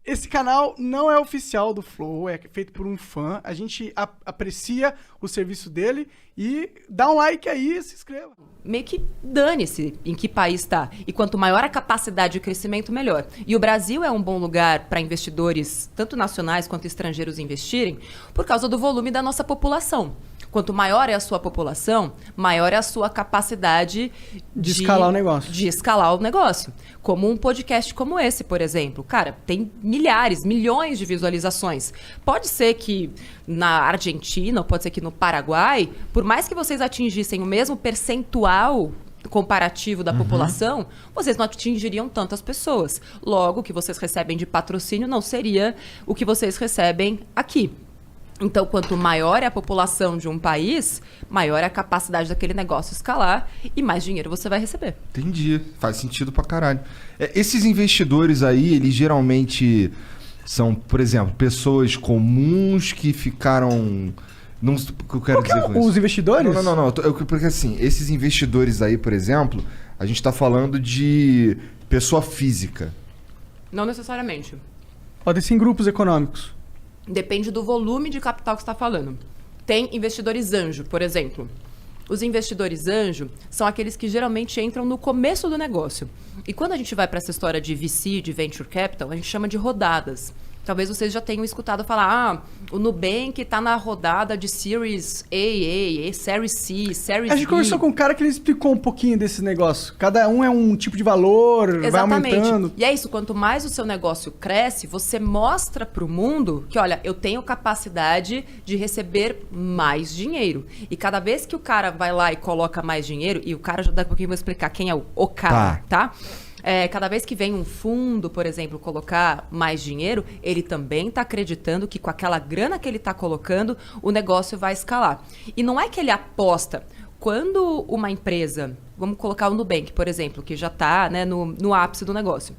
Esse canal não é oficial do Flow, é feito por um fã. A gente aprecia o serviço dele e dá um like aí e se inscreva. Meio que dane-se em que país está. E quanto maior a capacidade de crescimento, melhor. E o Brasil é um bom lugar para investidores, tanto nacionais quanto estrangeiros, investirem, por causa do volume da nossa população. Quanto maior é a sua população, maior é a sua capacidade de escalar o negócio. De escalar o negócio. Como um podcast como esse, por exemplo. Cara, tem milhares, milhões de visualizações. Pode ser que na Argentina, ou pode ser que no Paraguai, por mais que vocês atingissem o mesmo percentual comparativo da população, vocês não atingiriam tantas pessoas. Logo, o que vocês recebem de patrocínio não seria o que vocês recebem aqui. Então, quanto maior é a população de um país, maior é a capacidade daquele negócio escalar e mais dinheiro você vai receber. Entendi. Faz sentido pra caralho. Esses investidores aí, eles geralmente são, por exemplo, pessoas comuns que ficaram... Não, o que eu quero dizer com isso? Os investidores? Não. Porque assim, esses investidores aí, por exemplo, a gente tá falando de pessoa física. Não necessariamente. Podem ser em grupos econômicos. Depende do volume de capital que você está falando. Tem investidores anjo, por exemplo. Os investidores anjo são aqueles que geralmente entram no começo do negócio. E quando a gente vai para essa história de VC, de Venture Capital, a gente chama de rodadas. Talvez vocês já tenham escutado falar, o Nubank está na rodada de Series A, Series C, Series B. A gente conversou com um cara que ele explicou um pouquinho desse negócio. Cada um é um tipo de valor, Exatamente. Vai aumentando. E é isso, quanto mais o seu negócio cresce, você mostra para o mundo que, olha, eu tenho capacidade de receber mais dinheiro. E cada vez que o cara vai lá e coloca mais dinheiro, e o cara, já daqui a pouquinho eu vou explicar quem é o cara, tá? Cada vez que vem um fundo, por exemplo, colocar mais dinheiro, ele também está acreditando que com aquela grana que ele está colocando, o negócio vai escalar. E não é que ele aposta. Quando uma empresa, vamos colocar o Nubank, por exemplo, que já está, né, no ápice do negócio,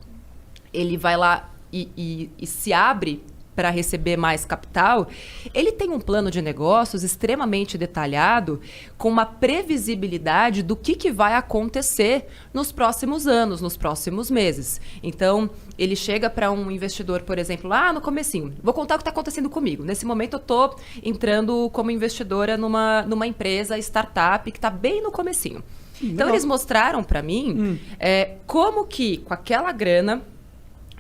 ele vai lá e se abre para receber mais capital, ele tem um plano de negócios extremamente detalhado, com uma previsibilidade do que vai acontecer nos próximos anos, nos próximos meses. Então, ele chega para um investidor, por exemplo, lá no comecinho. Vou contar o que está acontecendo comigo. Nesse momento, eu estou entrando como investidora numa empresa, startup, que está bem no comecinho. Então, eles mostraram para mim como que, com aquela grana,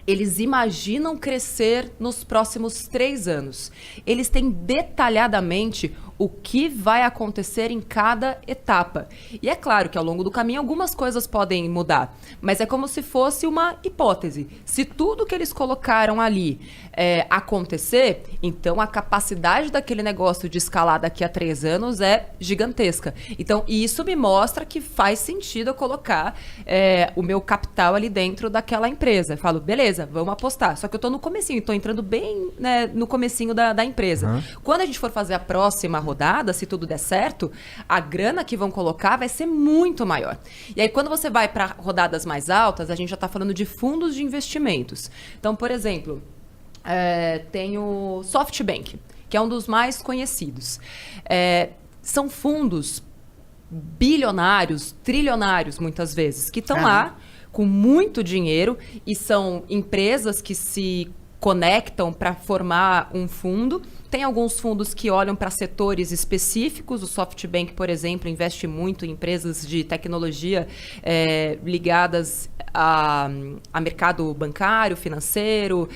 eles imaginam crescer nos próximos 3 anos. Eles têm detalhadamente o que vai acontecer em cada etapa. E é claro que ao longo do caminho algumas coisas podem mudar, mas é como se fosse uma hipótese. Se tudo que eles colocaram ali acontecer, então a capacidade daquele negócio de escalar daqui a 3 anos é gigantesca. Então, isso me mostra que faz sentido eu colocar o meu capital ali dentro daquela empresa. Eu falo, beleza, vamos apostar. Só que eu estou no comecinho, estou entrando bem, né, no comecinho da empresa. Quando a gente for fazer a próxima rodada, se tudo der certo, a grana que vão colocar vai ser muito maior. E aí, quando você vai para rodadas mais altas, a gente já está falando de fundos de investimentos. Então, por exemplo, tem o SoftBank, que é um dos mais conhecidos. São fundos bilionários, trilionários, muitas vezes, que estão lá com muito dinheiro e são empresas que se conectam para formar um fundo. Tem alguns fundos que olham para setores específicos. O SoftBank, por exemplo, investe muito em empresas de tecnologia ligadas a mercado bancário, financeiro,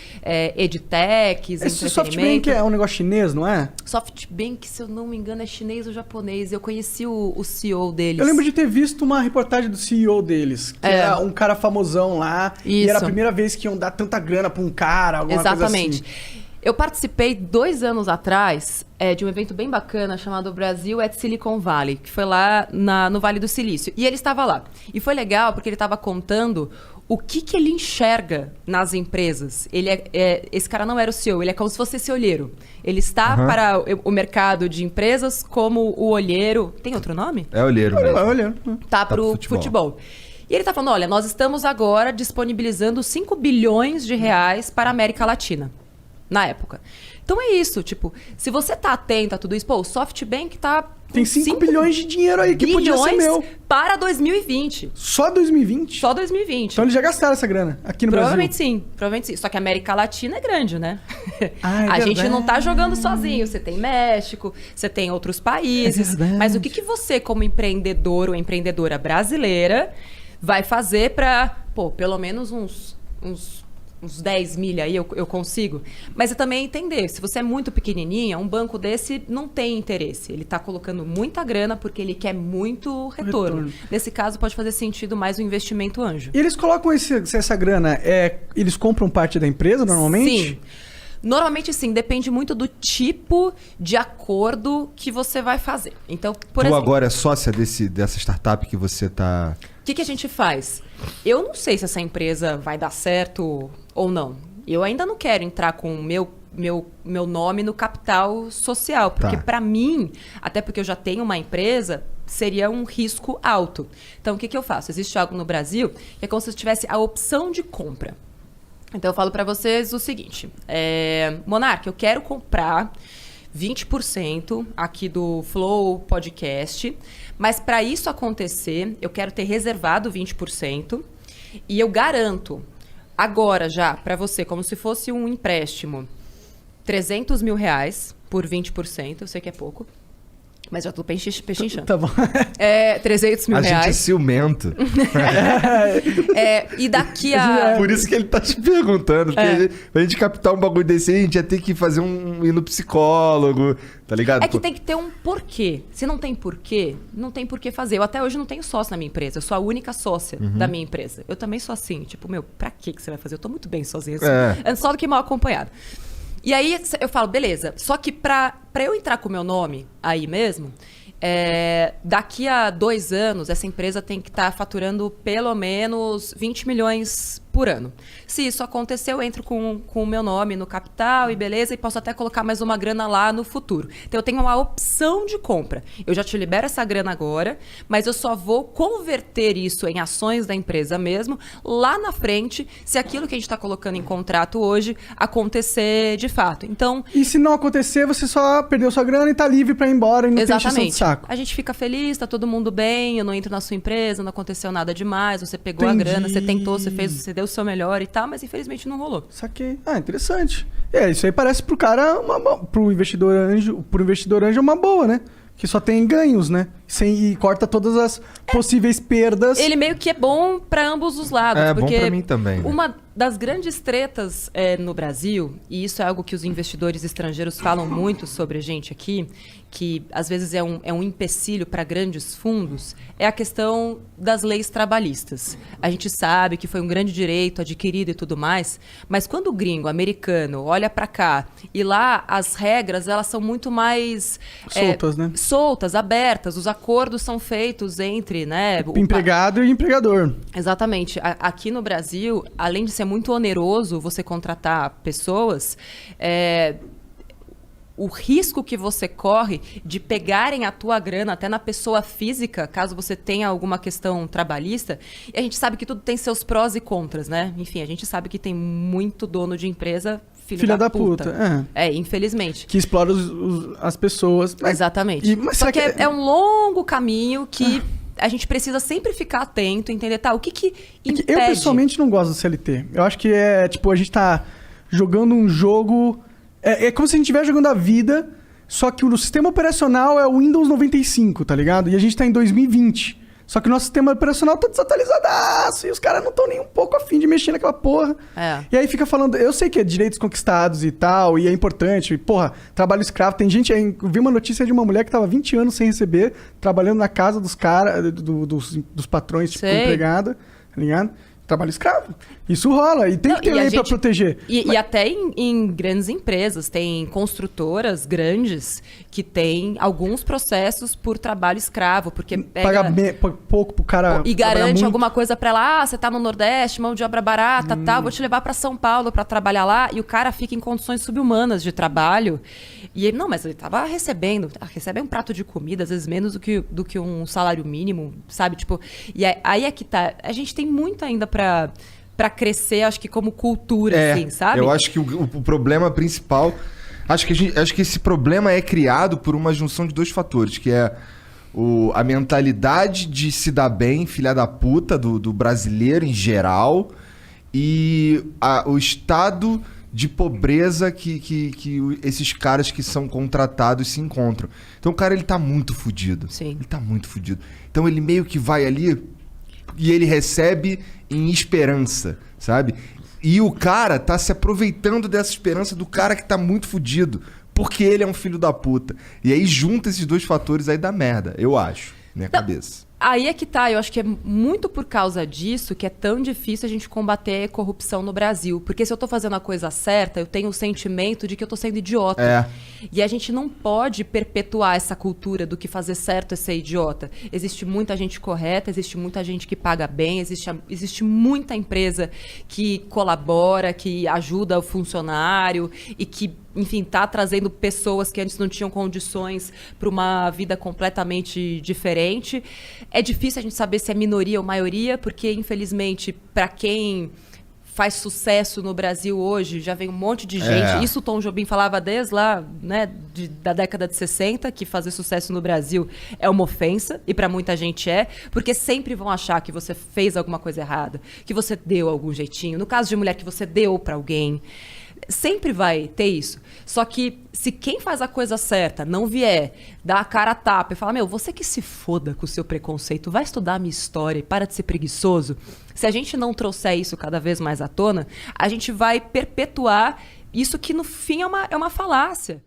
edtechs, Esse SoftBank é um negócio chinês, não é? SoftBank, se eu não me engano, é chinês ou japonês. Eu conheci o CEO deles. Eu lembro de ter visto uma reportagem do CEO deles, que era um cara famosão lá. Isso. E era a primeira vez que iam dar tanta grana para um cara, alguma Exatamente. coisa assim. Eu participei 2 anos atrás de um evento bem bacana chamado Brasil at Silicon Valley, que foi lá no Vale do Silício. E ele estava lá. E foi legal porque ele estava contando o que ele enxerga nas empresas. Esse cara não era o CEO, ele é como se fosse esse olheiro. Ele está para o mercado de empresas como o olheiro... Tem outro nome? É olheiro mesmo. É olheiro. Tá para o futebol. E ele está falando, olha, nós estamos agora disponibilizando 5 bilhões de reais para a América Latina. na época. Então é isso, tipo, se você tá atento a tudo isso, pô, o SoftBank tá... Tem 5 bilhões de dinheiro aí que podia ser meu. Para 2020. Só 2020? Só 2020. Então eles já gastaram essa grana aqui no Provavelmente Brasil? sim, provavelmente sim. Só que a América Latina é grande, né? Ah, a gente não tá jogando sozinho. Você tem México, você tem outros países. Mas o que você, como empreendedor ou empreendedora brasileira, vai fazer pra, pô, pelo menos uns 10 milha aí eu consigo. Mas é também entender, se você é muito pequenininha, um banco desse não tem interesse. Ele está colocando muita grana porque ele quer muito retorno. Nesse caso, pode fazer sentido mais o investimento anjo. E eles colocam essa grana, eles compram parte da empresa normalmente? Sim. Normalmente, sim. Depende muito do tipo de acordo que você vai fazer. Então, por exemplo... Tu agora é sócia dessa startup que você tá... O que a gente faz? Eu não sei se essa empresa vai dar certo ou não. Eu ainda não quero entrar com o meu nome no capital social. Porque para mim, até porque eu já tenho uma empresa, seria um risco alto. Então, o que eu faço? Existe algo no Brasil que é como se eu tivesse a opção de compra. Então, eu falo para vocês o seguinte. Monark, eu quero comprar 20% aqui do Flow Podcast, mas para isso acontecer, eu quero ter reservado 20% e eu garanto agora já para você, como se fosse um empréstimo, 300 mil reais por 20%, eu sei que é pouco, mas já tô pechinchando. Tá bom. 300 mil reais. A gente é ciumento. E daqui a... Por isso que ele tá te perguntando. Porque pra gente captar um bagulho desse aí, a gente ia ter que fazer ir no psicólogo, tá ligado? É que tem que ter um porquê. Se não tem porquê, não tem porquê fazer. Eu até hoje não tenho sócio na minha empresa. Eu sou a única sócia da minha empresa. Eu também sou assim. Tipo, pra que você vai fazer? Eu tô muito bem sozinha. Assim, só do que mal acompanhada. E aí eu falo, beleza, só que pra eu entrar com o meu nome aí mesmo, daqui a 2 anos essa empresa tem que estar faturando pelo menos 20 milhões por ano. Se isso acontecer, eu entro com o meu nome no capital e beleza, e posso até colocar mais uma grana lá no futuro. Então eu tenho uma opção de compra. Eu já te libero essa grana agora, mas eu só vou converter isso em ações da empresa mesmo lá na frente, se aquilo que a gente está colocando em contrato hoje acontecer de fato. Então, e se não acontecer, você só perdeu sua grana e tá livre para ir embora e não tem encheção de saco. A gente fica feliz, tá todo mundo bem, eu não entro na sua empresa, não aconteceu nada demais, você pegou a grana, você tentou, você deu o seu melhor e tal, mas infelizmente não rolou. Saquei. Ah, interessante. Isso aí parece pro cara, pro investidor anjo é uma boa, né? Que só tem ganhos, né? E corta todas as possíveis perdas. Ele meio que é bom para ambos os lados. Porque bom pra mim também. Né? Uma das grandes tretas no Brasil, e isso é algo que os investidores estrangeiros falam muito sobre a gente aqui, que às vezes é um empecilho para grandes fundos, é a questão das leis trabalhistas. A gente sabe que foi um grande direito adquirido e tudo mais, mas quando o gringo americano olha para cá e lá as regras elas são muito mais soltas, né? Soltas, abertas. Os acordos são feitos entre, né, o empregado e o empregador. Exatamente. Aqui no Brasil, além de ser muito oneroso você contratar pessoas, o risco que você corre de pegarem a tua grana até na pessoa física, caso você tenha alguma questão trabalhista, e a gente sabe que tudo tem seus prós e contras, né? Enfim, a gente sabe que tem muito dono de empresa filha da puta. Infelizmente. Que explora as pessoas. Exatamente. Só que é um longo caminho que a gente precisa sempre ficar atento, entender, o que impede... Eu, pessoalmente, não gosto do CLT. Eu acho que a gente tá jogando um jogo... É como se a gente estivesse jogando a vida, só que o sistema operacional é o Windows 95, tá ligado? E a gente tá em 2020. Só que o nosso sistema operacional tá desatualizadaço e os caras não estão nem um pouco afim de mexer naquela porra. E aí fica falando... Eu sei que é direitos conquistados e tal, e é importante. E, trabalho escravo. Tem gente... Eu vi uma notícia de uma mulher que tava 20 anos sem receber, trabalhando na casa dos caras, dos patrões, tipo, empregada, tá ligado? Trabalho escravo. Isso rola. E tem que ter lei pra proteger. E até em grandes empresas. Tem construtoras grandes que têm alguns processos por trabalho escravo. Porque paga pouco pro cara. E garante alguma coisa pra ela. Você tá no Nordeste, mão de obra barata, tal. Vou te levar pra São Paulo pra trabalhar lá. E o cara fica em condições subhumanas de trabalho. E ele, não, mas ele tava recebe um prato de comida, às vezes menos do que um salário mínimo, sabe? Tipo, e aí é que tá. A gente tem muito ainda pra pra crescer, acho que como cultura, assim, sabe? Eu acho que o problema principal... Acho que esse problema é criado por uma junção de dois fatores, que é a mentalidade de se dar bem, filha da puta, do brasileiro em geral, e o estado de pobreza que esses caras que são contratados se encontram. Então o cara, ele tá muito fudido. Sim. Ele tá muito fudido. Então ele meio que vai ali e ele recebe em esperança, sabe? E o cara tá se aproveitando dessa esperança do cara que tá muito fudido. Porque ele é um filho da puta. E aí junta esses dois fatores, aí dá merda. Eu acho. Minha cabeça. Aí é que tá, eu acho que é muito por causa disso que é tão difícil a gente combater corrupção no Brasil. Porque se eu tô fazendo a coisa certa, eu tenho o sentimento de que eu tô sendo idiota. É. E a gente não pode perpetuar essa cultura do que fazer certo é ser idiota. Existe muita gente correta, existe muita gente que paga bem, existe muita empresa que colabora, que ajuda o funcionário e que, enfim, tá trazendo pessoas que antes não tinham condições para uma vida completamente diferente. É difícil a gente saber se é minoria ou maioria, porque, infelizmente, para quem faz sucesso no Brasil hoje, já vem um monte de gente. Isso o Tom Jobim falava desde lá, né, da década de 60, que fazer sucesso no Brasil é uma ofensa, e para muita gente é, porque sempre vão achar que você fez alguma coisa errada, que você deu algum jeitinho. No caso de mulher, que você deu para alguém. Sempre vai ter isso. Só que se quem faz a coisa certa não vier, dar a cara a tapa e falar, você que se foda com o seu preconceito, vai estudar a minha história e para de ser preguiçoso. Se a gente não trouxer isso cada vez mais à tona, a gente vai perpetuar isso que no fim é uma falácia.